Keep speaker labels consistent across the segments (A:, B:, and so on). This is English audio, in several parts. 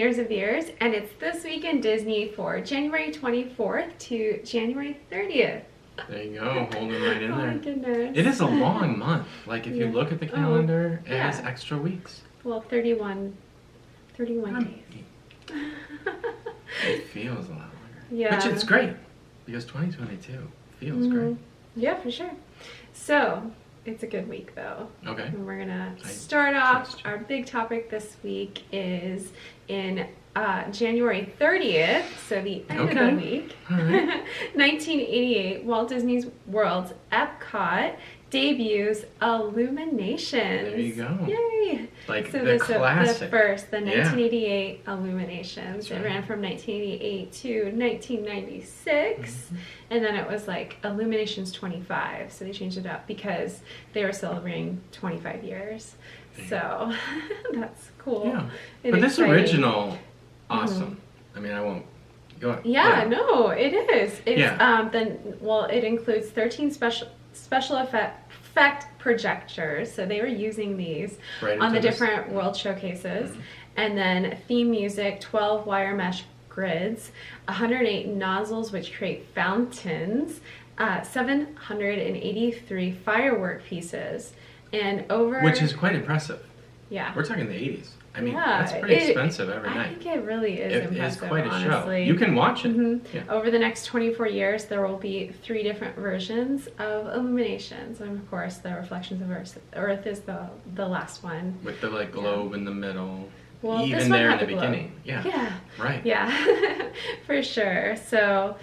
A: years of years, and it's This Week in Disney for January 24th to January 30th.
B: There you go, holding right in
A: Oh
B: there.
A: my goodness.
B: It is a long month. Like if you
A: Yeah.
B: look at the calendar, it
A: yeah.
B: has extra weeks.
A: Well, 31 days.
B: It feels a lot longer.
A: Yeah.
B: Which is great, because 2022 feels great.
A: Yeah, for sure. So, it's a good week though.
B: Okay.
A: And we're gonna start off.
B: trust you.
A: Our big topic this week is in January 30th, so the end of the week.
B: All right.
A: 1988, Walt Disney World's Epcot debuts IllumiNations.
B: There you go.
A: Yay!
B: Like
A: So
B: the classic.
A: the 1988 IllumiNations.
B: right.
A: It ran from 1988 to 1996, and then it was like IllumiNations 25. So they changed it up because they were celebrating 25 years. So that's cool.
B: Yeah.
A: and
B: But this
A: exciting.
B: original, awesome. I mean, I won't go on.
A: Yeah, no, it is. It's
B: Yeah.
A: it includes 13 special effect projectors. So they were using these
B: Right
A: on the
B: into this-
A: different world showcases, and then theme music, 12 wire mesh grids, 108 nozzles which create fountains, 783 firework pieces, and
B: Which is quite impressive.
A: yeah.
B: We're talking the 80s. I mean,
A: Yeah,
B: that's pretty
A: it-
B: expensive every
A: I
B: night.
A: think it really is
B: It is
A: impressive,
B: quite a
A: honestly.
B: show. You can watch it. Yeah.
A: Over the next 24 years, there will be 3 different versions of IllumiNations, and of course, the Reflections of Earth is the last one.
B: With the like globe in the middle.
A: Well, this
B: Even
A: one
B: there in
A: had
B: the
A: the globe.
B: beginning. Yeah.
A: Yeah,
B: Right.
A: yeah, for sure. So,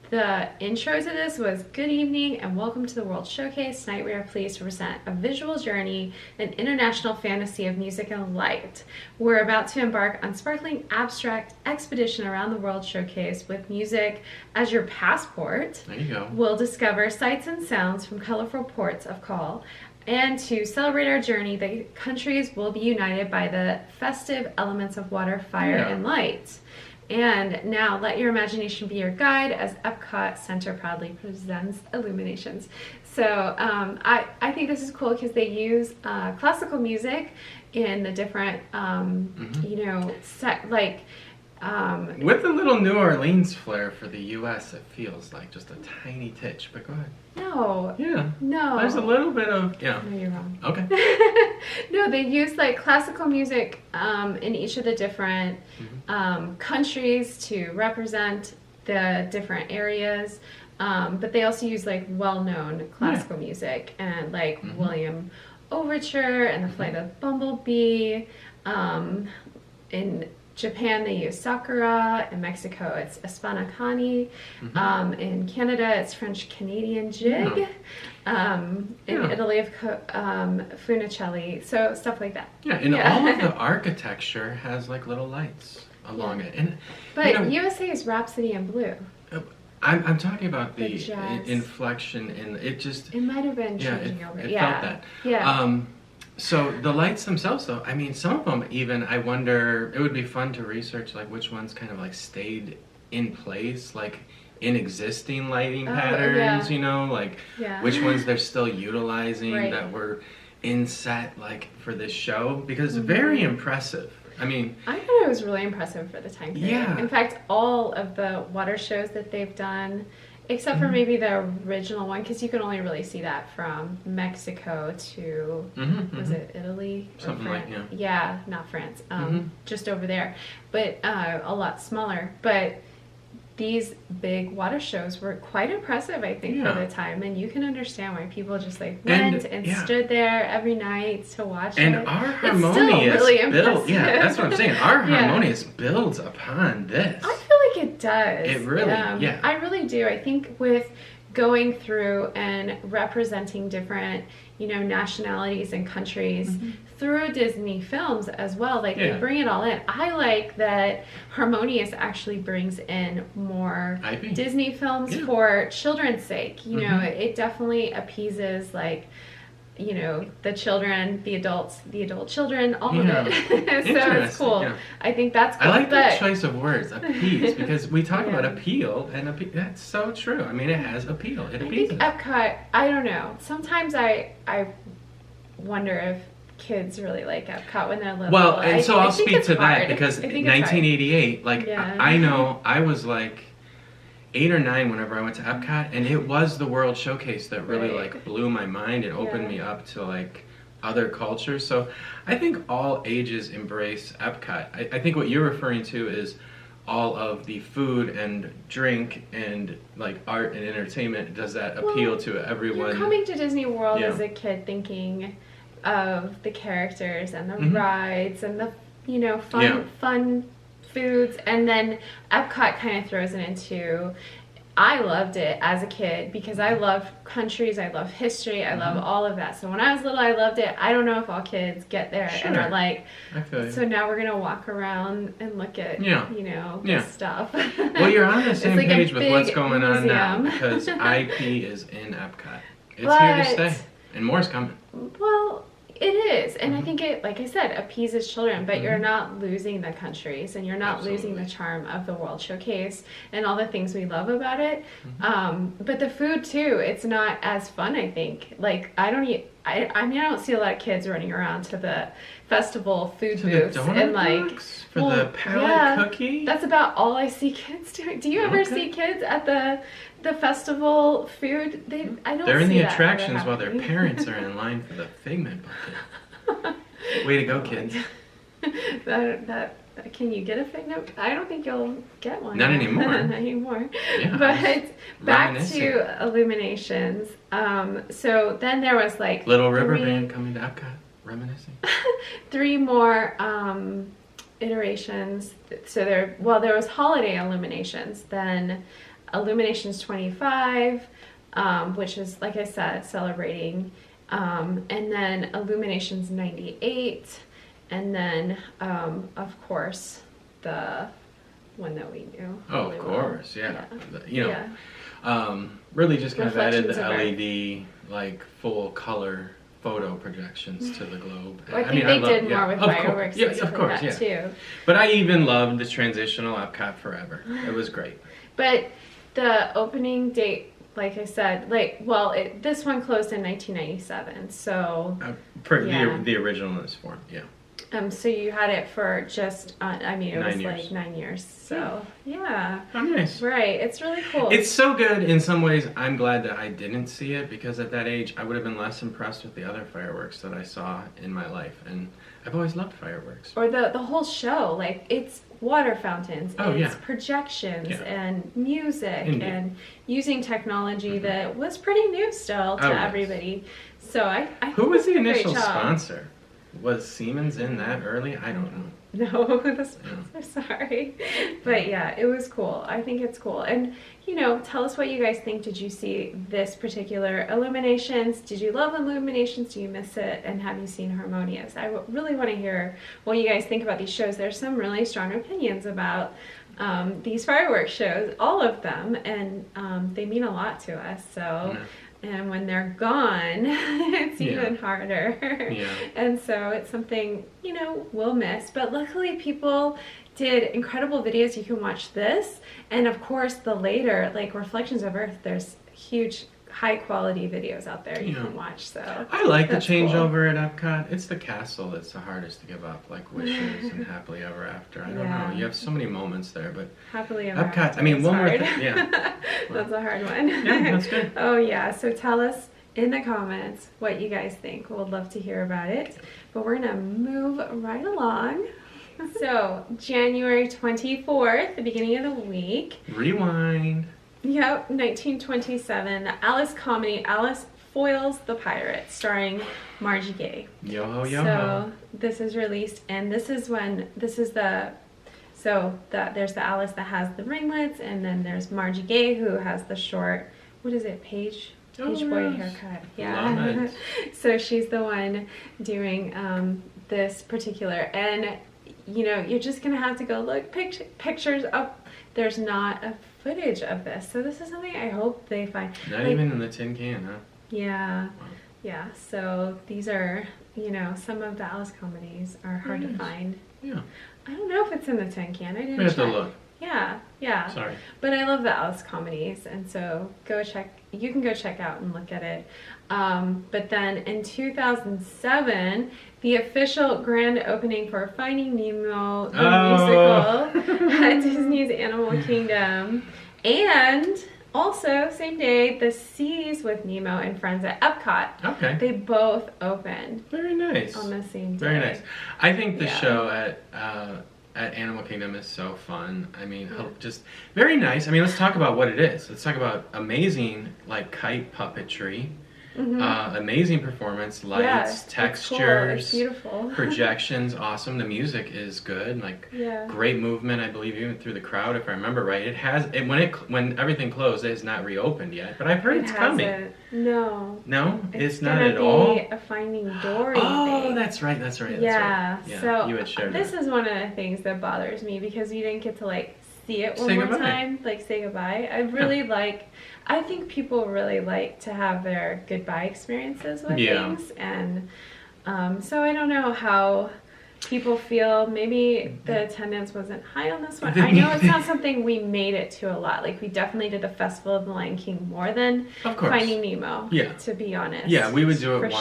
A: the intro to this was "Good evening and welcome to the World Showcase. Tonight we are pleased to present a visual journey, an international fantasy of music and light. We're about to embark on sparkling abstract expedition around the World Showcase with music as your passport.
B: There you go.
A: We'll discover sights and sounds from colorful ports of call. And to celebrate our journey, the countries will be united by the festive elements of water, fire,
B: Yeah.
A: and light. And now let your imagination be your guide as Epcot Center proudly presents IllumiNations. So I think this is cool because they use classical music in the different,
B: With a little New Orleans flair for the U.S., it feels like just a tiny titch. But go ahead.
A: no.
B: Yeah. There's a little bit of, yeah.
A: No, you're wrong.
B: Okay.
A: No, they use like classical music in each of the different countries to represent the different areas. But they also use like well-known classical music and like William Overture and the Flight of Bumblebee. In Japan, they use Sakura. In Mexico, it's Espanacani. In Canada, it's French-Canadian Jig. In Italy, Funicelli. So stuff like that.
B: Yeah, and all of the architecture has like little lights along it. And
A: But USA is Rhapsody in Blue.
B: I'm talking about the
A: jazz.
B: inflection, and it just
A: It might have been
B: yeah,
A: changing over.
B: it
A: Yeah.
B: felt that.
A: Yeah.
B: So the lights themselves, though, I mean, some of them even, I wonder, it would be fun to research like which ones kind of like stayed in place, like in existing lighting patterns, you know, like which ones they're still utilizing that were in set like for this show, because it's very impressive. I mean,
A: I thought it was really impressive for the time period.
B: Yeah.
A: In fact, all of the water shows that they've done, except for maybe the original one, because you can only really see that from Mexico to, was it Italy? Or
B: Something like,
A: France? Yeah, not France. Just over there. But a lot smaller. But these big water shows were quite impressive, I think, for the time. And you can understand why people just like went and stood there every night to watch
B: and
A: it.
B: our
A: It's still
B: harmonious
A: really
B: build,
A: impressive.
B: yeah, that's what I'm saying. Our
A: Yeah.
B: harmonious builds upon this.
A: I feel like it does.
B: It really, yeah.
A: I really do. I think with going through and representing different, nationalities and countries through Disney films as well, like they bring it all in. I like that Harmonious actually brings in more
B: IP.
A: Disney films for children's sake. It definitely appeases like the children, the adult children, all of it. So it's cool.
B: Yeah.
A: I think that's cool.
B: I like that choice of words, appease, because we talk about appeal, and that's so true. I mean, it has appeal. It appeases.
A: I think Epcot, I don't know. Sometimes I wonder if kids really like Epcot when they're little.
B: Well, and so I'll speak to that
A: hard.
B: because
A: I think
B: 1988, like
A: Yeah.
B: I know I was like 8 or 9 whenever I went to Epcot, and it was the World Showcase that really
A: Right.
B: like blew my mind and opened me up to like other cultures. So I think all ages embrace Epcot. I think what you're referring to is all of the food and drink and like art and entertainment. Does that appeal to everyone?
A: You're coming to Disney World
B: Yeah.
A: as a kid thinking of the characters and the
B: Mhm.
A: rides and the fun
B: Yeah.
A: fun foods, and then Epcot kind of throws it into. I loved it as a kid because I love countries, I love history, I love all of that. So when I was little, I loved it. I don't know if all kids get there and
B: Sure.
A: are like,
B: I feel you.
A: so now we're gonna walk around and look at
B: Yeah.
A: this stuff.
B: Well, you're on the
A: It's
B: same
A: like a
B: page with what's
A: big
B: going on now
A: museum.
B: because IP is in Epcot. It's
A: But-
B: here to stay, and more's coming.
A: Well, it is, and I
B: Mhm.
A: think it, like I said, appeases children, but you're
B: Mhm.
A: not losing the countries, and you're not losing
B: Absolutely.
A: the charm of the World Showcase and all the things we love about it.
B: Mhm.
A: But the food too, it's not as fun. I think. Like I don't eat. I mean, I don't see a lot of kids running around to the festival food
B: To the
A: booths
B: donut
A: and like
B: box for
A: well,
B: the palette
A: yeah,
B: cookie.
A: That's about all I see kids doing. Do you ever
B: Okay.
A: see kids at the festival food? I don't.
B: They're in
A: see
B: the
A: that ever
B: attractions while their
A: happening.
B: parents are in line for the Figment bucket. Way to go, kids.
A: that can you get a Figment? I don't think you'll get one.
B: Not anymore.
A: Not anymore.
B: Yeah,
A: But back
B: reminiscing.
A: to Illuminations. So then there was like
B: Little River
A: three-
B: Band coming to Epcot, reminiscing.
A: 3 more iterations. So there was Holiday Illuminations, then Illuminations 25, which is, like I said, celebrating, and then Illuminations 98, and then of course the one that we knew.
B: Oh,
A: really
B: of
A: well.
B: course, yeah.
A: Yeah.
B: Really just kind of added
A: Reflections
B: the
A: of Earth.
B: LED, like full color photo projections to the globe.
A: I think they did more with
B: of course.
A: fireworks.
B: Yeah,
A: and
B: of
A: stuff
B: course,
A: like that
B: yeah.
A: too.
B: But I even loved the transitional Epcot Forever. It was great.
A: But the opening date, like I said, this one closed in 1997. So, Yeah.
B: The original in this form, yeah.
A: so you had it for just, it
B: 9
A: was
B: years.
A: like 9 years. So, yeah,
B: Oh, nice.
A: right. It's really cool.
B: It's so good in some ways. I'm glad that I didn't see it because at that age I would have been less impressed with the other fireworks that I saw in my life, and I've always loved fireworks.
A: or the whole show, like it's water fountains,
B: Oh,
A: it's
B: yeah.
A: projections
B: Yeah.
A: and music
B: Indeed.
A: and using technology that was pretty new still to
B: Oh, yes.
A: everybody. So I
B: Who was the
A: think they did a
B: initial
A: great job.
B: sponsor? Was Siemens in that early? I don't know.
A: No, the sponsor, sorry. But yeah, it was cool. I think it's cool. And, tell us what you guys think. Did you see this particular Illuminations? Did you love Illuminations? Do you miss it? And have you seen Harmonious? I really want to hear what you guys think about these shows. There's some really strong opinions about these fireworks shows, all of them, and they mean a lot to us. So.
B: Yeah.
A: And when they're gone, it's
B: Yeah.
A: even harder.
B: Yeah.
A: And so it's something, we'll miss. But luckily people did incredible videos. You can watch this. And of course, the later, like Reflections of Earth, there's huge, high quality videos out there you
B: Yeah.
A: can watch. So
B: I like the
A: that's cool.
B: changeover at Epcot. It's the castle that's the hardest to give up, like Wishes and Happily Ever After. I don't
A: Yeah.
B: know. You have so many moments there, but
A: Happily Ever
B: Epcot,
A: After
B: I mean,
A: is
B: one more
A: hard.
B: thing. Yeah.
A: That's a hard one.
B: Yeah, that's good.
A: Oh yeah, so tell us in the comments what you guys think. We'd love to hear about it. But we're gonna move right along. So January 24th, the beginning of the week.
B: Rewind.
A: Yep, 1927, the Alice comedy Alice Foils the Pirate, starring Margie Gay.
B: Yo-ho, yo-ho.
A: So this is released, and this is there's the Alice that has the ringlets, and then there's Margie Gay who has the short, what is it, page boy
B: yes.
A: haircut.
B: Love
A: Yeah.
B: it.
A: So she's the one doing this particular, and you're just gonna have to go look pictures up. There's not a footage of this, so this is something I hope they find.
B: Not even in the tin can, huh?
A: Yeah.
B: Wow.
A: Yeah, so these are, some of the Alice comedies are hard to
B: Yes.
A: find.
B: Yeah.
A: I don't know if it's in the tin can. I didn't
B: We have to
A: check.
B: look.
A: Yeah.
B: Sorry.
A: But I love the Alice comedies, and so you can go check out and look at it. But then in 2007, the official grand opening for Finding Nemo, the musical at Disney's Animal Kingdom. And also, same day, the Seas with Nemo and Friends at Epcot.
B: Okay.
A: They both opened.
B: Very nice.
A: On the same day.
B: Very nice. I think the show at Animal Kingdom is so fun. I mean, just very nice. I mean, let's talk about what it is. Let's talk about amazing, like, kite puppetry. Amazing performance, lights, textures,
A: cool. It's beautiful.
B: projections, awesome. The music is good, like great movement. I believe even through the crowd, if I remember right. It has when everything closed, it has not reopened yet, but I've heard it's coming.
A: No,
B: it's not at all.
A: A Finding Dory.
B: Oh, that's right.
A: Yeah. So
B: you had shared
A: this is one of the things that bothers me because you didn't get to like see it one more time, like say goodbye. I think people really like to have their goodbye experiences with things, and so I don't know how people feel. Maybe the attendance wasn't high on this one. I know it's not something we made it to a lot. Like, we definitely did the Festival of the Lion King more than Finding Nemo, to be honest.
B: Yeah, we would do it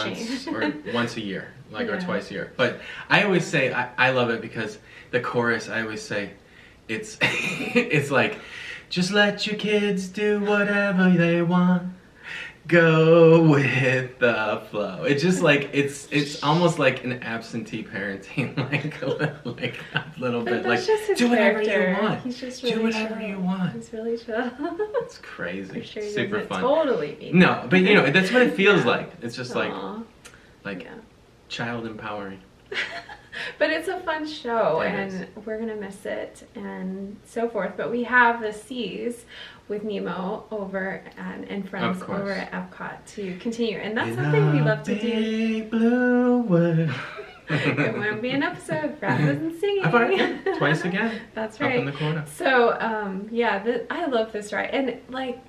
B: once a year, or twice a year. But I always say, I love it because the chorus, I always say, it's it's like, just let your kids do whatever they want. Go with the flow. It's just like it's almost like an absentee parenting, like a little bit.
A: That's
B: like
A: just his
B: do whatever
A: character.
B: you want.
A: He's just really
B: do whatever
A: chill.
B: you want.
A: He's really chill.
B: It's crazy.
A: Sure
B: Super fun.
A: Totally.
B: No, but you know that's what it feels like. It's just like child empowering.
A: But it's a fun show, and we're gonna miss it and so forth. But we have the Seas with Nemo over and Friends over at Epcot to continue, and that's something we love to do.
B: Blue world.
A: It won't be an episode. Brad wasn't singing.
B: Twice again.
A: That's right.
B: Up in the corner.
A: So I love this ride, and like,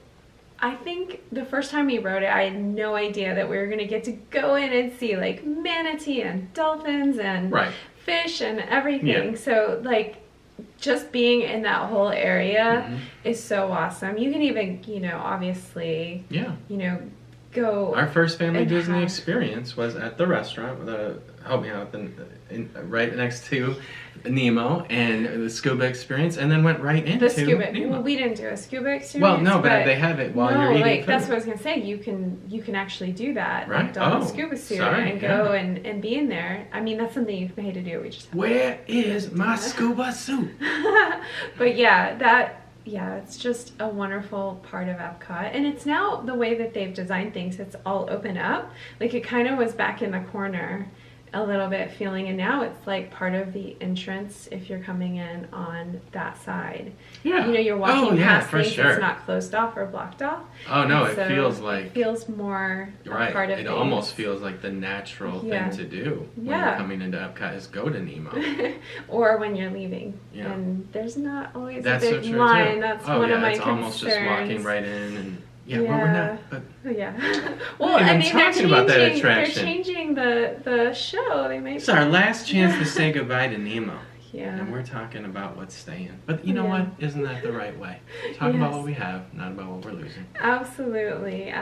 A: I think the first time we rode it, I had no idea that we were going to get to go in and see like manatee and dolphins and fish and everything. Yeah. So like, just being in that whole area is so awesome. You can even, obviously, go.
B: Our first family Disney experience was at the restaurant, help me out, right next to Nemo, and the scuba experience, and then went right into
A: the scuba.
B: Nemo.
A: Well, we didn't do a scuba experience.
B: Well, no, but they have it while you're eating food.
A: That's what I was gonna say. You can actually do that. Right. Don the scuba suit and go and be in there. I mean, that's something you pay to do. We just
B: where is my scuba suit?
A: But it's just a wonderful part of Epcot. And it's now the way that they've designed things, it's all open up. Like, it kind of was back in the corner a little bit feeling, and now it's like part of the entrance if you're coming in on that side. Yeah. You're walking past things, it's not closed off or blocked off.
B: Oh no, it feels like...
A: It feels more a part of
B: it almost feels like the natural thing to do when you're coming into Epcot is go to Nemo.
A: Or when you're leaving. Yeah. And there's not always
B: a
A: big line.
B: Too.
A: That's one of my concerns.
B: It's almost just walking right in and... Yeah, well, we're not. But
A: well, I mean,
B: they're
A: changing the show.
B: It's our last chance to say goodbye to Nemo.
A: Yeah.
B: And we're talking about what's staying. But you know what? Isn't that the right way? Talk about what we have, not about what we're losing.
A: Absolutely.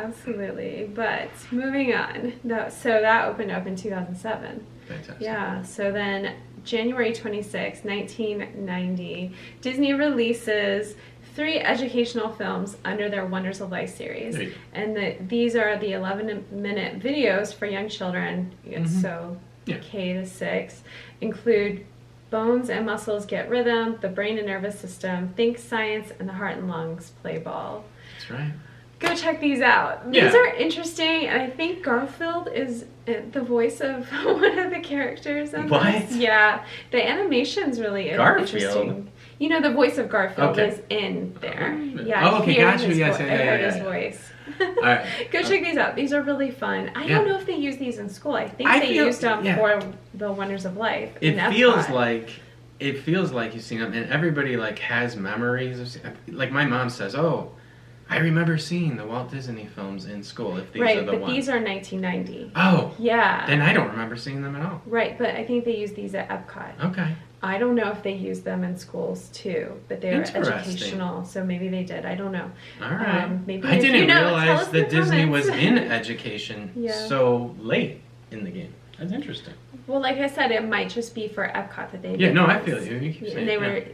A: But moving on. So that opened up in 2007.
B: Fantastic.
A: Yeah. So then January 26, 1990, Disney releases 3 educational films under their Wonders of Life series, and these are the 11-minute videos for young children, so K to 6, include Bones and Muscles Get Rhythm, The Brain and Nervous System, Think Science, and The Heart and Lungs Play Ball.
B: That's right.
A: Go check these out. These are interesting, and I think Garfield is the voice of one of the characters in this. Yeah, the animation's really interesting. The voice of Garfield is in there.
B: Yeah. Okay, gotcha. Yes,
A: I heard his voice.
B: All right.
A: Go check these out. These are really fun. I don't know if they use these in school. I think they used them for the Wonders of Life.
B: It feels like you've seen them, and everybody like has memories of. Like my mom says, "Oh, I remember seeing the Walt Disney films in school." If these are the ones.
A: These are 1990.
B: Oh.
A: Yeah.
B: Then I don't remember seeing them at all.
A: Right, but I think they use these at Epcot.
B: Okay.
A: I don't know if they use them in schools too, but they were
B: Interesting.
A: educational, so maybe they did. I don't know.
B: All right.
A: Maybe
B: I didn't
A: tell
B: realize
A: us in the
B: that Disney was
A: comments.
B: in education so late in the game. That's interesting.
A: Well, like I said, it might just be for Epcot that they.
B: Yeah, no, I feel you. You keep saying.
A: And they were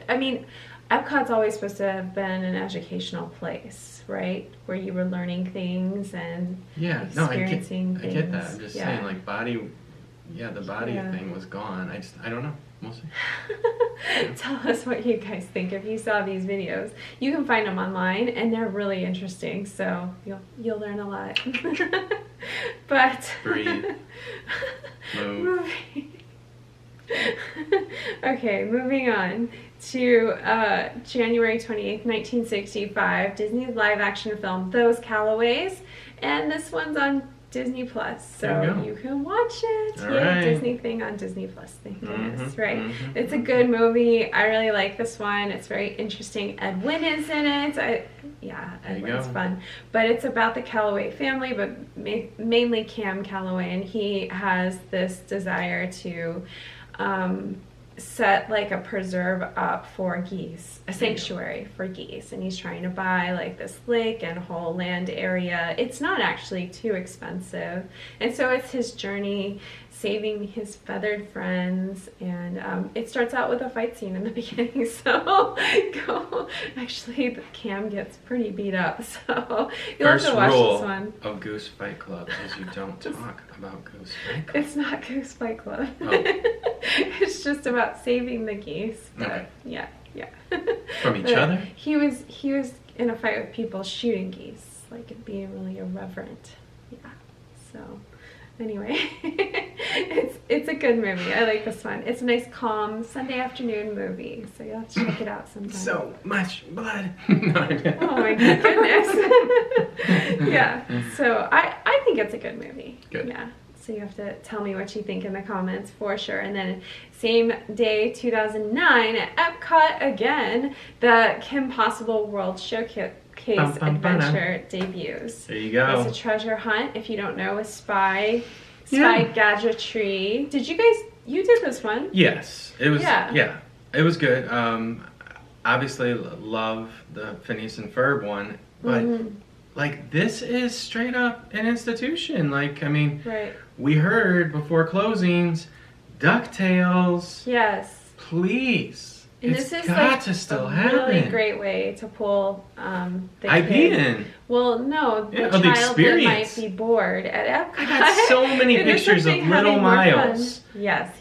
A: I mean, Epcot's always supposed to have been an educational place, right? Where you were learning things and experiencing things.
B: I get that. I'm just saying, like, the body thing was gone. I don't know. We'll see.
A: Tell us what you guys think if you saw these videos. You can find them online, and they're really interesting. So you'll learn a lot. But
B: breathe, move.
A: Okay, moving on to January 28th, 1965, Disney's live-action film Those Calloways, and this one's on Disney Plus, so you can watch it. Disney thing on Disney Plus. Thank goodness, right? It's a good movie. I really like this one. It's very interesting. Ed Wynn is in it. Ed Wynn's fun. But it's about the Calloway family, but mainly Cam Calloway, and he has this desire to set like a preserve up for geese, a sanctuary for geese, and he's trying to buy like this lake and whole land area. It's not actually too expensive, and so it's his journey saving his feathered friends, and it starts out with a fight scene in the beginning, so actually the Cam gets pretty beat up, so you'll have to watch this one.
B: Of Goose Fight Club is you don't talk about Goose Fight Club.
A: It's not Goose Fight Club. It's just about saving the geese. But yeah.
B: From each other?
A: He was in a fight with people shooting geese, like being really irreverent. Yeah. So anyway, it's a good movie. I like this one. It's a nice, calm Sunday afternoon movie, so you'll have to check it out sometime.
B: So much blood.
A: Oh my goodness. Yeah. So I think it's a good movie.
B: Good.
A: Yeah. So you have to tell me what you think in the comments for sure. And then same day, 2009, at Epcot again, the Kim Possible World Showcase Adventure debuts.
B: There you go.
A: It's a treasure hunt, if you don't know, with Spy Gadgetry. Did you guys, you did this one?
B: Yes. It was, it was good. Obviously love the Phineas and Ferb one, but like, this is straight up an institution. Like, I mean, we heard before closings, DuckTales.
A: Yes.
B: Please.
A: And
B: it's
A: this is
B: got
A: like
B: to still
A: a
B: happen.
A: really great way to pull the
B: IP
A: kid.
B: in.
A: Well, no, the
B: the
A: child that
B: experience.
A: might be bored at Epcot.
B: I got so many pictures of little Miles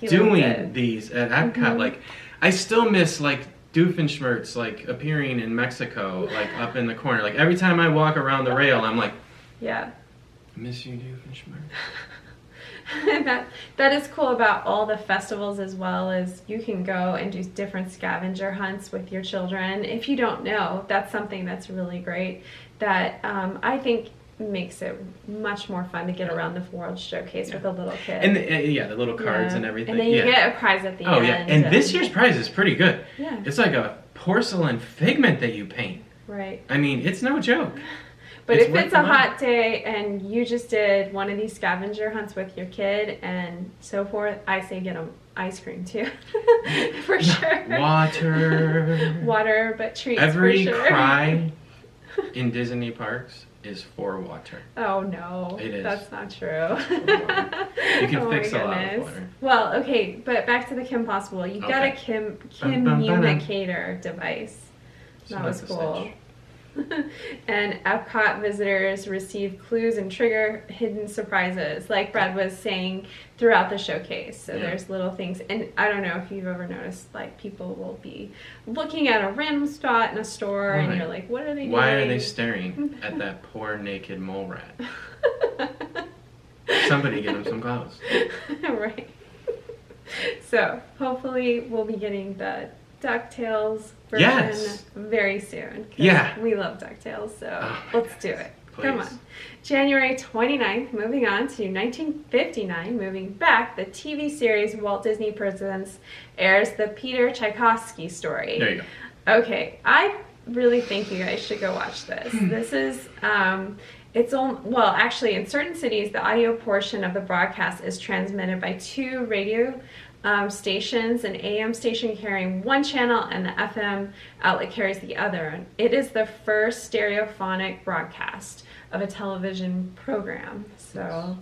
B: doing these at Epcot. Like, I still miss, like, Doofenshmirtz, like, appearing in Mexico, like, up in the corner. Like, every time I walk around the rail, I'm like, I miss you, Doofenshmirtz.
A: That is cool about all the festivals, as well as you can go and do different scavenger hunts with your children. If you don't know, that's something that's really great that I think makes it much more fun to get around the World Showcase with a little kid.
B: And the little cards and everything.
A: And then you get a prize at the end.
B: Oh yeah, and this year's prize is pretty good.
A: Yeah.
B: It's like a porcelain figment that you paint.
A: Right.
B: I mean, it's no joke.
A: But if it's a hot day and you just did one of these scavenger hunts with your kid and so forth, I say get them ice cream too. For sure. Water, but treats
B: Every
A: for sure.
B: cry in Disney parks is for water.
A: Oh no.
B: It is.
A: That's not true.
B: You can fix a lot of water.
A: Well, okay, but back to the Kim Possible. You got a Kim communicator device. That was cool. And Epcot visitors receive clues and trigger hidden surprises, like Brad was saying, throughout the showcase. So there's little things, and I don't know if you've ever noticed, like, people will be looking at a random spot in a store, and you're like, what are they doing?
B: Why are they staring at that poor naked mole rat? Somebody get him some clothes.
A: Right. So hopefully we'll be getting the DuckTales version very soon.
B: Yeah.
A: We love DuckTales, so let's do it.
B: Please.
A: Come on. January 29th, moving on to 1959, moving back, the TV series Walt Disney Presents airs the Peter Tchaikovsky Story.
B: There you
A: go. Okay, I really think you guys should go watch this. This is, actually in certain cities, the audio portion of the broadcast is transmitted by two radio stations, an AM station carrying one channel and the FM outlet carries the other. It is the first stereophonic broadcast of a television program. So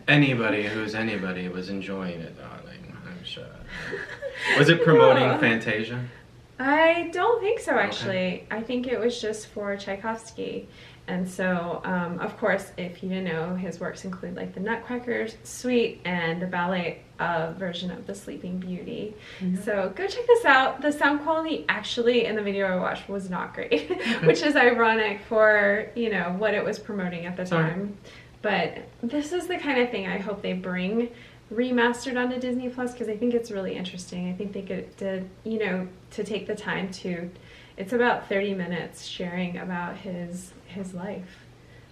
B: anybody who's anybody was enjoying it, darling, I'm sure. Was it promoting Fantasia?
A: I don't think so, actually.
B: Okay.
A: I think it was just for Tchaikovsky. And so, of course, if you didn't know, his works include like the Nutcracker Suite and the ballet version of The Sleeping Beauty. Mm-hmm. So go check this out. The sound quality actually in the video I watched was not great, which is ironic for, you know, what it was promoting at the time. But this is the kind of thing I hope they bring remastered onto Disney Plus, because I think it's really interesting. I think they did, you know, to take the time to, it's about 30 minutes sharing about his life.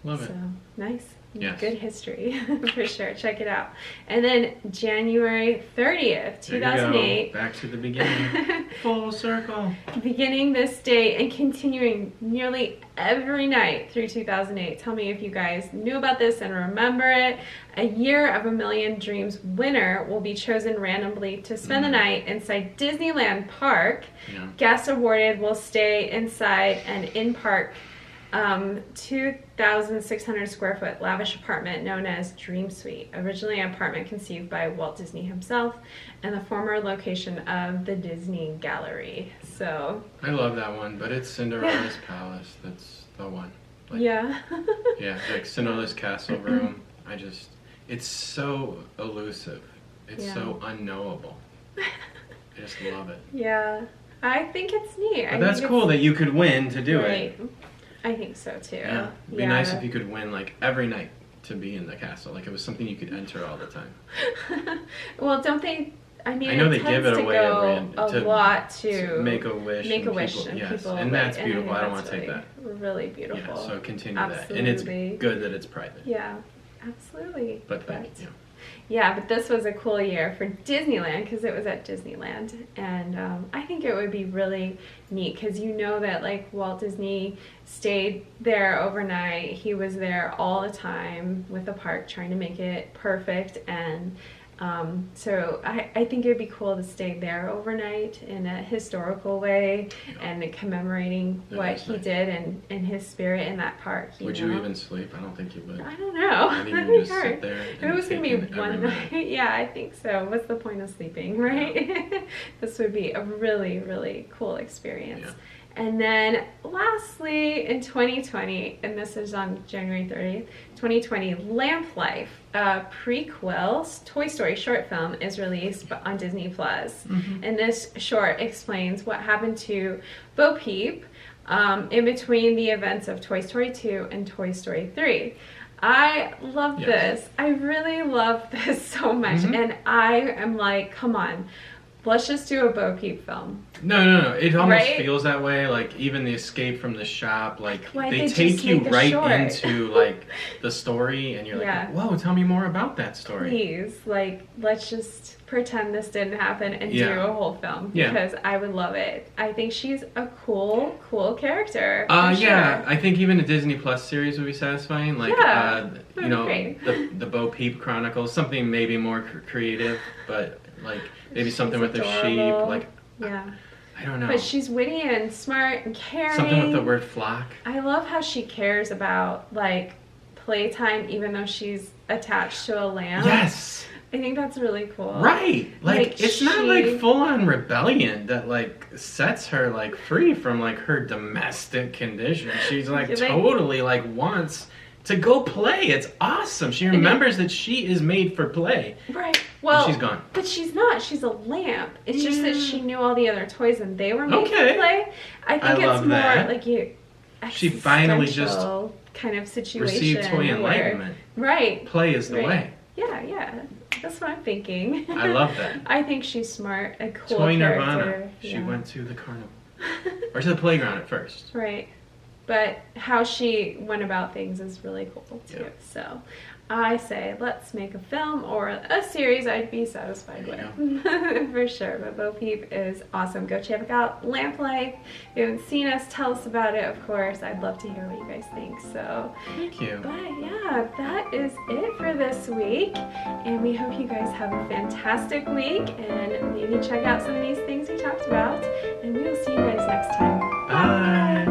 B: Love it.
A: So nice.
B: Yes.
A: Good history for sure. Check it out. And then January 30th, 2008.
B: Back to the beginning. Full circle.
A: Beginning this day and continuing nearly every night through 2008. Tell me if you guys knew about this and remember it. A Year of a Million Dreams winner will be chosen randomly to spend the night inside Disneyland Park.
B: Yeah. Guests
A: awarded will stay inside an in-park 2,600 square foot lavish apartment known as Dream Suite, originally an apartment conceived by Walt Disney himself and the former location of the Disney Gallery. So
B: I love that one, but it's Cinderella's Palace. That's the one. Like,
A: yeah.
B: Yeah, like Cinderella's Castle Room. It's so elusive. It's so unknowable. I just love it.
A: Yeah, I think it's neat.
B: But that's cool that you could win to do it.
A: I think so too.
B: Yeah. It'd be nice if you could win like every night to be in the castle. Like it was something you could enter all the time.
A: Well, don't they? I mean,
B: I know they give it away
A: a lot to
B: make a wish.
A: Make a wish,
B: people,
A: and
B: yes.
A: people.
B: And that's beautiful. I don't want to take that.
A: Really beautiful.
B: Yeah, so continue
A: absolutely.
B: that, and it's good that it's private.
A: Yeah, absolutely.
B: But thank you.
A: Yeah, but this was a cool year for Disneyland because it was at Disneyland, and I think it would be really neat because you know that like Walt Disney stayed there overnight. He was there all the time with the park trying to make it perfect, and so I think it would be cool to stay there overnight in a historical way and commemorating what he did and his spirit in that park.
B: Would you even sleep? I don't think you would.
A: I don't know.
B: That'd be hard. Sit there
A: if it was going to be one night, yeah, I think so. What's the point of sleeping, right? Yeah. This would be a really, really cool experience. Yeah. And then lastly, in 2020, and this is on January 30th, 2020, Lamp Life, a prequel Toy Story short film, is released on Disney Plus. Mm-hmm. And this short explains what happened to Bo Peep in between the events of Toy Story 2 and Toy Story 3. I love this. I really love this so much. Mm-hmm. And I am like, come on. Let's just do a Bo Peep film.
B: No. It almost feels that way. Like even the escape from the shop, like they take you right into like the story, and you're like, "Whoa, tell me more about that story."
A: Please, like, let's just pretend this didn't happen and do a whole film because I would love it. I think she's a cool character.
B: Yeah, I think even a Disney Plus series would be satisfying. Like, you know, the Bo Peep Chronicles, something maybe more creative, but like. Maybe something with a sheep, like, I don't know.
A: But she's witty and smart and caring.
B: Something with the word flock.
A: I love how she cares about, like, playtime even though she's attached to a lamb.
B: Yes!
A: I think that's really cool.
B: Right! Like it's not, like, full-on rebellion that, like, sets her, like, free from, like, her domestic condition. She's, like, totally, like, wants to go play. It's awesome. She remembers that she is made for play.
A: Right. Well,
B: and she's gone.
A: But she's not. She's a lamp. It's just that she knew all the other toys and they were made for play. I think it's more like you.
B: She finally just
A: kind of situation.
B: Received toy enlightenment.
A: Right.
B: Play is the way.
A: Yeah. That's what I'm thinking.
B: I love that.
A: I think she's smart, a cool
B: Toy
A: character.
B: Nirvana. She went to the carnival. Or to the playground at first.
A: Right. but how she went about things is really cool too.
B: Yeah.
A: So I say let's make a film or a series I'd be satisfied with. For sure. But Bo Peep is awesome. Go check out Lamplight. If you haven't seen us, tell us about it, of course. I'd love to hear what you guys think. So
B: thank you.
A: but yeah, that is it for this week. And we hope you guys have a fantastic week and maybe check out some of these things we talked about. And we will see you guys next time.
B: Bye.